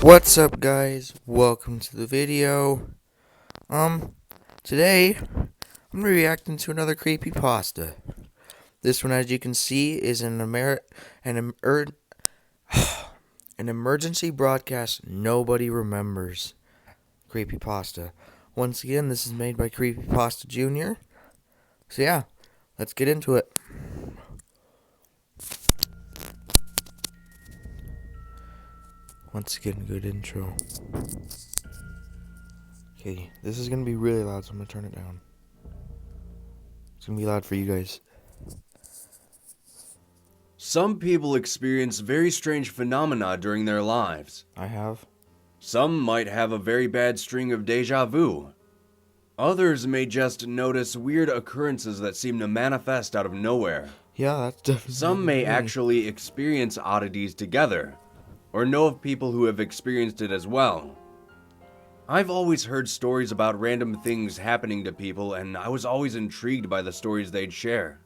What's up, guys? Welcome to the video. Today I'm reacting to another CreepyPasta. This one, as you can see, is an emergency broadcast nobody remembers CreepyPasta. Once again, this is made by CreepyPasta Jr. So yeah, let's get into it. Once again, good intro. Okay, this is gonna be really loud, so I'm gonna turn it down. It's gonna be loud for you guys. Some people experience very strange phenomena during their lives. I have. Some might have a very bad string of deja vu. Others may just notice weird occurrences that seem to manifest out of nowhere. Yeah, that's definitely. Some may me. actually experience oddities together, or know of people who have experienced it as well. I've always heard stories about random things happening to people, and I was always intrigued by the stories they'd share.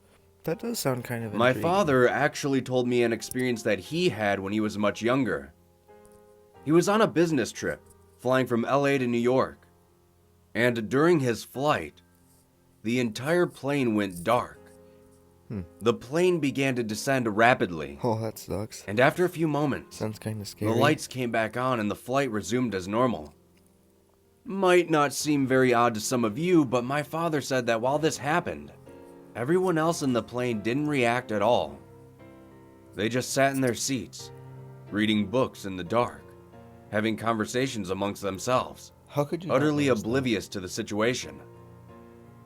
That does sound kind of My intriguing. father actually told me an experience that he had when he was much younger. He was on a business trip, flying from LA to New York. And during his flight, the entire plane went dark. The plane began to descend rapidly. Oh, that sucks. And after a few moments, Sounds kind of scary. the lights came back on and the flight resumed as normal. Might not seem very odd to some of you, but my father said that while this happened, everyone else in the plane didn't react at all. They just sat in their seats, reading books in the dark, having conversations amongst themselves, How could you? utterly oblivious to the situation.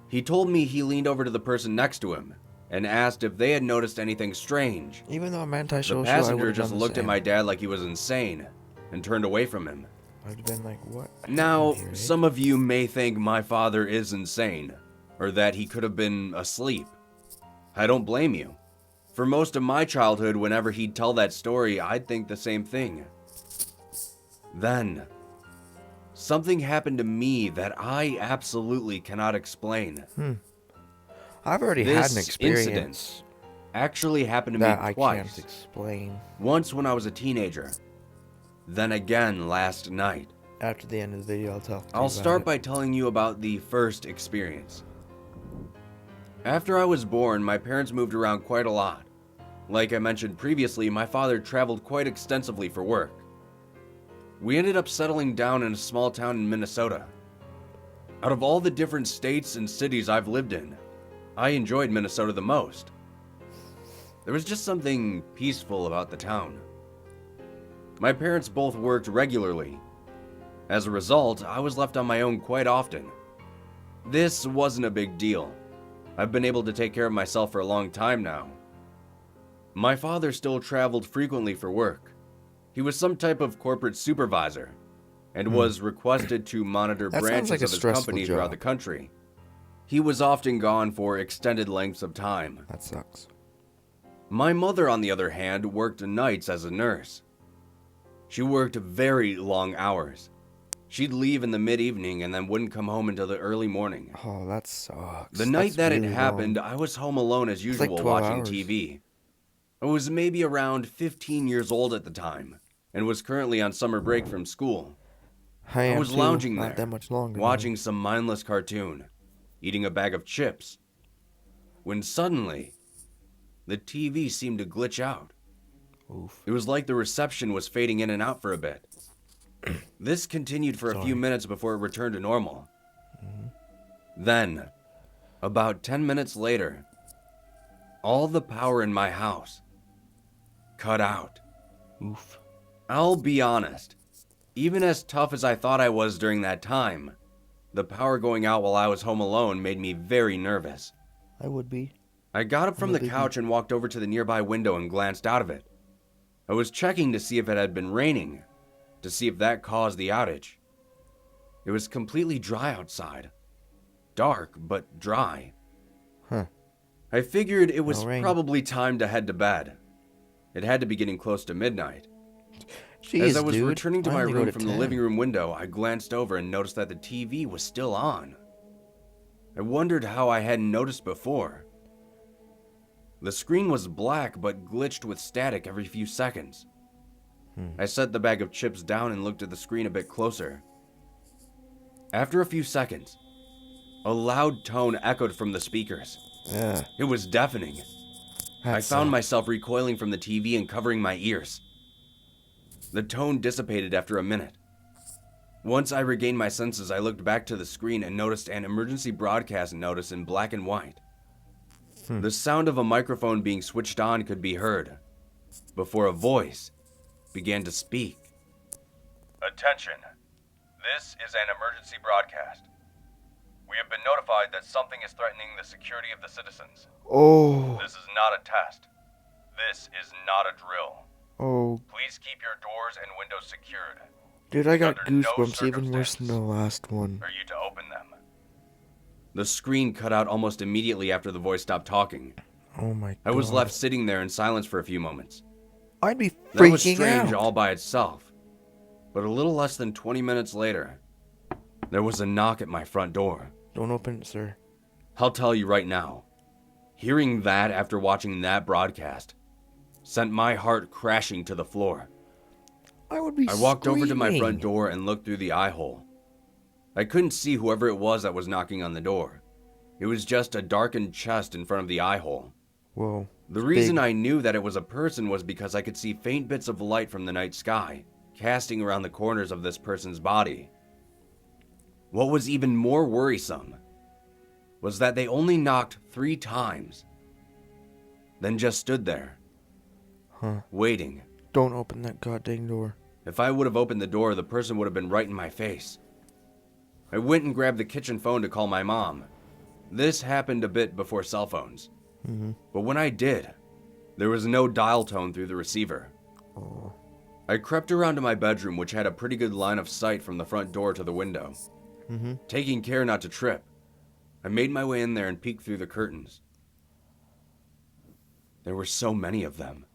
He told me he leaned over to the person next to him and asked if they had noticed anything strange. Even though I'm The antisocial, I passenger would've just done the looked at same. my dad like he was insane and turned away from him. I'd have been like, what? Now, happened here, eh? some of you may think my father is insane, or that he could have been asleep. I don't blame you. For most of my childhood, whenever he'd tell that story, I'd think the same thing. Then, something happened to me that I absolutely cannot explain. I've already had an This experience incident actually happened to that me I twice. can't explain. Once when I was a teenager, then again last night. After the end of the video, I'll tell. I'll start by telling you about the first experience. After I was born, my parents moved around quite a lot. Like I mentioned previously, my father traveled quite extensively for work. We ended up settling down in a small town in Minnesota. Out of all the different states and cities I've lived in, I enjoyed Minnesota the most. There was just something peaceful about the town. My parents both worked regularly. As a result, I was left on my own quite often. This wasn't a big deal. I've been able to take care of myself for a long time now. My father still traveled frequently for work. He was some type of corporate supervisor and was requested to monitor That sounds branches like a of his stressful company throughout job. the country. He was often gone for extended lengths of time. That sucks. My mother, on the other hand, worked nights as a nurse. She worked very long hours. She'd leave in the mid-evening and then wouldn't come home until the early morning. Oh, that sucks. The night That's that really it happened, long. I was home alone as It's like usual 12 watching hours. TV. I was maybe around 15 years old at the time and was currently on summer break from school. I am was too, lounging not there, that much longer. watching some mindless cartoon, eating a bag of chips, when suddenly, the TV seemed to glitch out. Oof. It was like the reception was fading in and out for a bit. This continued for a few minutes before it returned to normal. Then, about 10 minutes later, all the power in my house cut out. Oof. I'll be honest, even as tough as I thought I was during that time, the power going out while I was home alone made me very nervous. I would be. I got up from the big couch and walked over to the nearby window and glanced out of it. I was checking to see if it had been raining, to see if that caused the outage. It was completely dry outside. Dark, but dry. Huh. I figured it was No rain. probably time to head to bed. It had to be getting close to midnight. Jeez, As I was dude. returning to I my only go room to from the 10. living room window, I glanced over and noticed that the TV was still on. I wondered how I hadn't noticed before. The screen was black but glitched with static every few seconds. I set the bag of chips down and looked at the screen a bit closer. After a few seconds, a loud tone echoed from the speakers. It was deafening. I found myself recoiling from the TV and covering my ears. The tone dissipated after a minute. Once I regained my senses, I looked back to the screen and noticed an emergency broadcast notice in black and white. The sound of a microphone being switched on could be heard, before a voice began to speak. Attention. This is an emergency broadcast. We have been notified that something is threatening the security of the citizens. Oh. This is not a test. This is not a drill. Oh. Please keep your doors and windows secured. Dude, I got Under no goosebumps even worse than the last one. For you to open them. The screen cut out almost immediately after the voice stopped talking. Oh my god. I was left sitting there in silence for a few moments. I'd be freaking That was strange out. all by itself. But a little less than 20 minutes later, there was a knock at my front door. Don't open it, sir. I'll tell you right now, hearing that after watching that broadcast sent my heart crashing to the floor. I would be I walked over to my front screaming. door and looked through the eye hole. I couldn't see whoever it was that was knocking on the door. It was just a darkened chest in front of the eye hole. Whoa. The reason I knew that it was a person was because I could see faint bits of light from the night sky, casting around the corners of this person's body. What was even more worrisome was that they only knocked 3 times, then just stood there, waiting. Don't open that goddamn door. If I would have opened the door, the person would have been right in my face. I went and grabbed the kitchen phone to call my mom. This happened a bit before cell phones. But when I did, there was no dial tone through the receiver. Oh. I crept around to my bedroom, which had a pretty good line of sight from the front door to the window. Taking care not to trip, I made my way in there and peeked through the curtains. There were so many of them.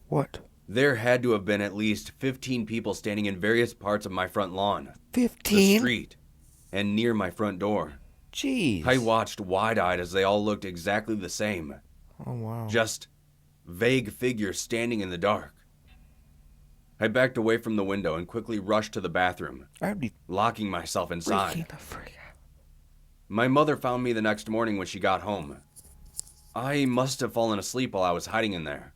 What? There had to have been at least 15 people standing in various parts of my front lawn, the 15? street, and near my front door. Jeez. I watched wide-eyed as they all looked exactly the same. Oh, wow. Just vague figures standing in the dark. I backed away from the window and quickly rushed to the bathroom, I'd be locking myself inside. freaking the freak out. My mother found me the next morning when she got home. I must have fallen asleep while I was hiding in there.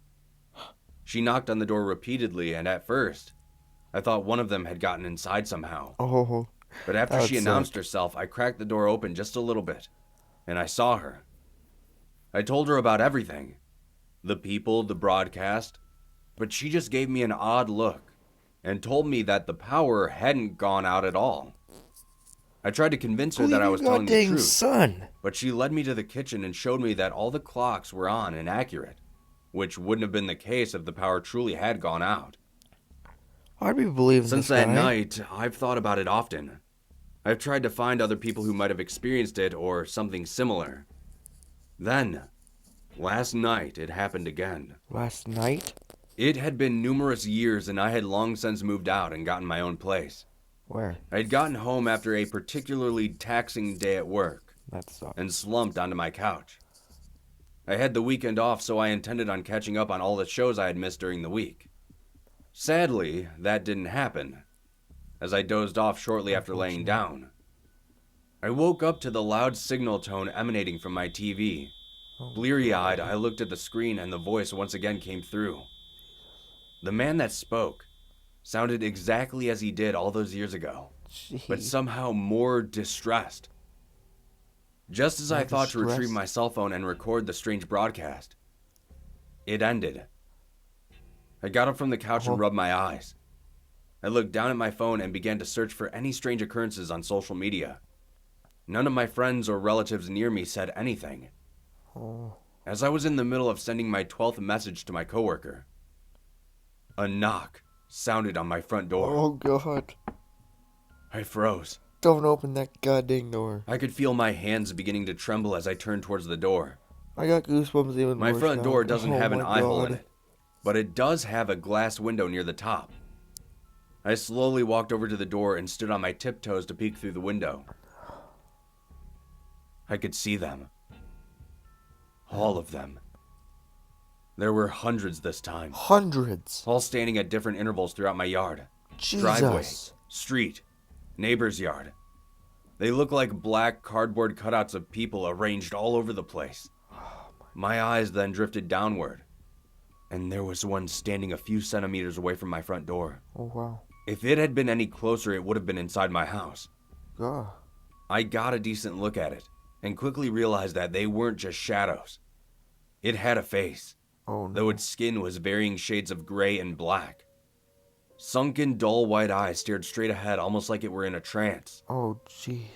She knocked on the door repeatedly, and at first, I thought one of them had gotten inside somehow. Oh. But after That she would announced suck. herself, I cracked the door open just a little bit, and I saw her. I told her about everything. The people, the broadcast, but she just gave me an odd look and told me that the power hadn't gone out at all. I tried to convince her that I was telling the truth, son. but she led me to the kitchen and showed me that all the clocks were on and accurate, which wouldn't have been the case if the power truly had gone out. I'd be believing Since this that guy. night, I've thought about it often. I've tried to find other people who might have experienced it or something similar. Then, last night, it happened again. Last night? It had been numerous years and I had long since moved out and gotten my own place. Where? I had gotten home after a particularly taxing day at work That sucks. and slumped onto my couch. I had the weekend off, so I intended on catching up on all the shows I had missed during the week. Sadly, that didn't happen, as I dozed off shortly after laying down. I woke up to the loud signal tone emanating from my TV. Bleary-eyed, I looked at the screen and the voice once again came through. The man that spoke sounded exactly as he did all those years ago, but Jeez. somehow more distressed. Just as I More thought to retrieve distressed? my cell phone and record the strange broadcast, it ended. I got up from the couch and rubbed my eyes. I looked down at my phone and began to search for any strange occurrences on social media. None of my friends or relatives near me said anything. Oh. As I was in the middle of sending my 12th message to my coworker, a knock sounded on my front door. Oh, God. I froze. Don't open that goddamn door. I could feel my hands beginning to tremble as I turned towards the door. I got goosebumps even My worse front now. door doesn't Oh have an my eye hole in God. it, but it does have a glass window near the top. I slowly walked over to the door and stood on my tiptoes to peek through the window. I could see them. All of them. There were hundreds this time, Hundreds. all standing at different intervals throughout my yard. Driveway, Jesus. street, neighbor's yard. They look like black cardboard cutouts of people arranged all over the place. My eyes then drifted downward, and there was one standing a few centimeters away from my front door. Oh, wow. If it had been any closer, it would have been inside my house. God. I got a decent look at it, and quickly realized that they weren't just shadows. It had a face, Oh, no. though its skin was varying shades of gray and black. Sunken, dull white eyes stared straight ahead, almost like it were in a trance. Oh, gee.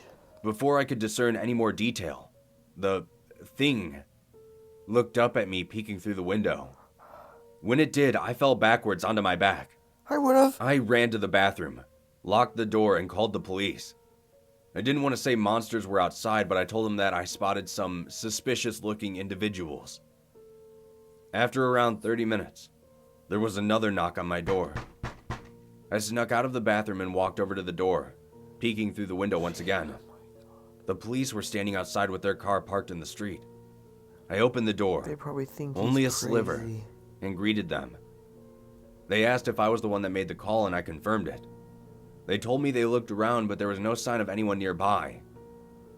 Before I could discern any more detail, the thing looked up at me, peeking through the window. When it did, I fell backwards onto my back. I would have. I ran to the bathroom, locked the door, and called the police. I didn't want to say monsters were outside, but I told them that I spotted some suspicious-looking individuals. After around 30 minutes, there was another knock on my door. I snuck out of the bathroom and walked over to the door, peeking through the window once again. The police were standing outside with their car parked in the street. I opened the door, They probably think only he's a sliver, crazy. and greeted them. They asked if I was the one that made the call, and I confirmed it. They told me they looked around, but there was no sign of anyone nearby.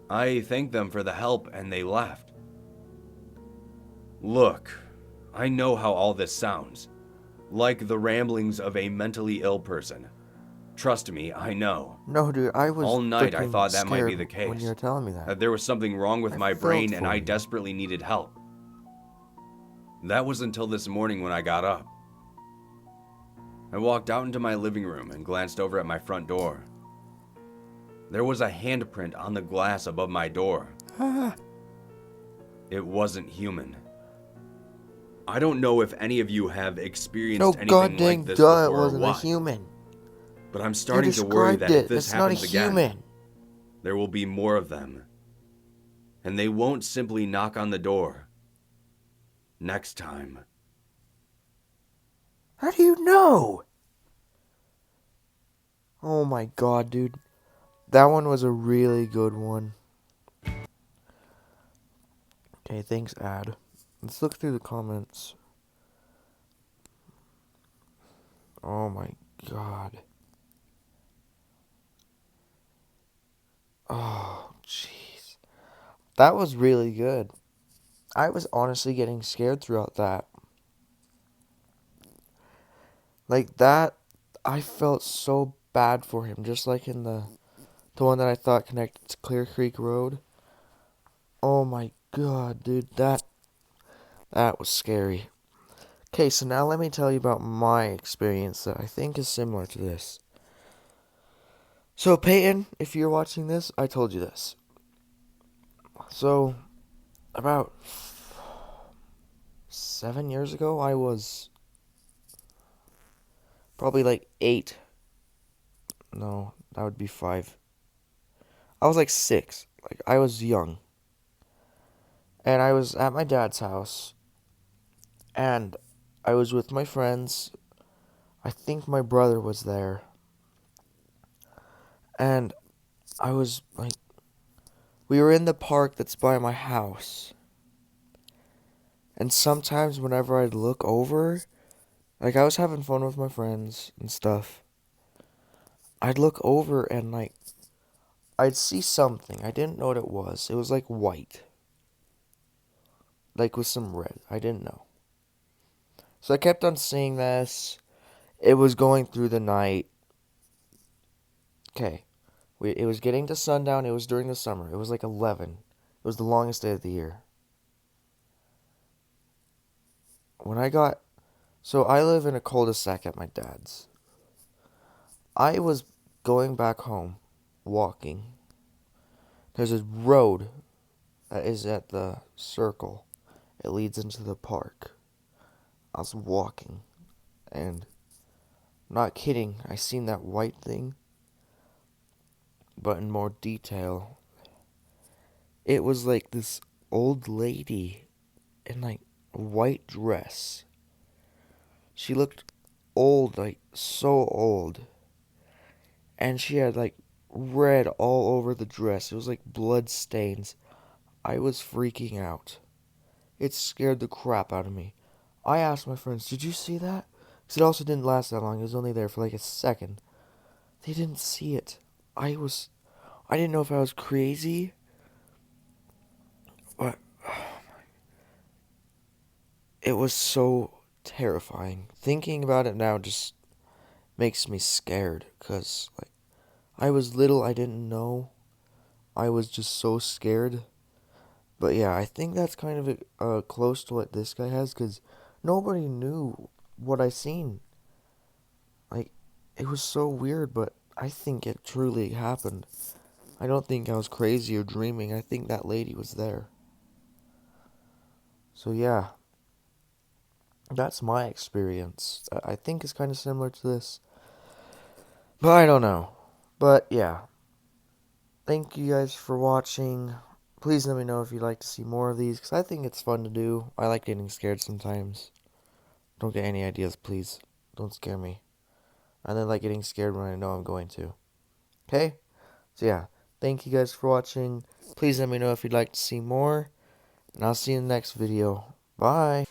I thanked them for the help, and they left. Look, I know how all this sounds. Like the ramblings of a mentally ill person. Trust me, I know. No, dude, I was All night I freaking thought that might be scared the case. when you were telling me that. That there was something wrong with I my felt brain and for I you. desperately needed help. That was until this morning when I got up. I walked out into my living room and glanced over at my front door. There was a handprint on the glass above my door. It wasn't human. I don't know if any of you have experienced No anything goddamn like this duh, it before or wasn't a what, human. but I'm You starting to worry described that it. if this It's not a happens again, human. there will be more of them. And they won't simply knock on the door. Next time. How do you know? Oh my god, dude. That one was a really good one. Okay, thanks, Ad. Let's look through the comments. Oh my god. Oh, jeez. That was really good. I was honestly getting scared throughout that. Like that, I felt so bad for him, just like in the one that I thought connected to Clear Creek Road. Oh my god, dude, that was scary. Okay, so now let me tell you about my experience that I think is similar to this. So Peyton, if you're watching this, I told you this. So, about 7 years ago, I was probably like 8. No, that would be 5. I was like 6. Like, I was young. And I was at my dad's house. And I was with my friends. I think my brother was there. And I was like, we were in the park that's by my house. And sometimes whenever I'd look over, like I was having fun with my friends and stuff, I'd look over and like, I'd see something. I didn't know what it was. It was like white. Like with some red. I didn't know. So I kept on seeing this. It was going through the night. Okay. It was getting to sundown. It was during the summer. It was like 11. It was the longest day of the year. So I live in a cul-de-sac at my dad's. I was going back home, walking. There's a road that is at the circle. It leads into the park. I was walking, and I'm not kidding, I seen that white thing, but in more detail. It was like this old lady in like a white dress. She looked old, like so old. And she had like red all over the dress. It was like blood stains. I was freaking out. It scared the crap out of me. I asked my friends, did you see that? Because it also didn't last that long. It was only there for like a second. They didn't see it. I didn't know if I was crazy, but it was so terrifying. Thinking about it now just makes me scared, because like I was little, I didn't know. I was just so scared. But yeah, I think that's kind of close to what this guy has, because nobody knew what I seen. Like, it was so weird, but I think it truly happened. I don't think I was crazy or dreaming. I think that lady was there. So yeah, that's my experience. I think it's kind of similar to this, but I don't know. But yeah, thank you guys for watching. Please let me know if you'd like to see more of these, because I think it's fun to do. I like getting scared sometimes. Don't get any ideas, please. Don't scare me. I then like getting scared when I know I'm going to. Okay? So yeah, thank you guys for watching. Please let me know if you'd like to see more, and I'll see you in the next video. Bye!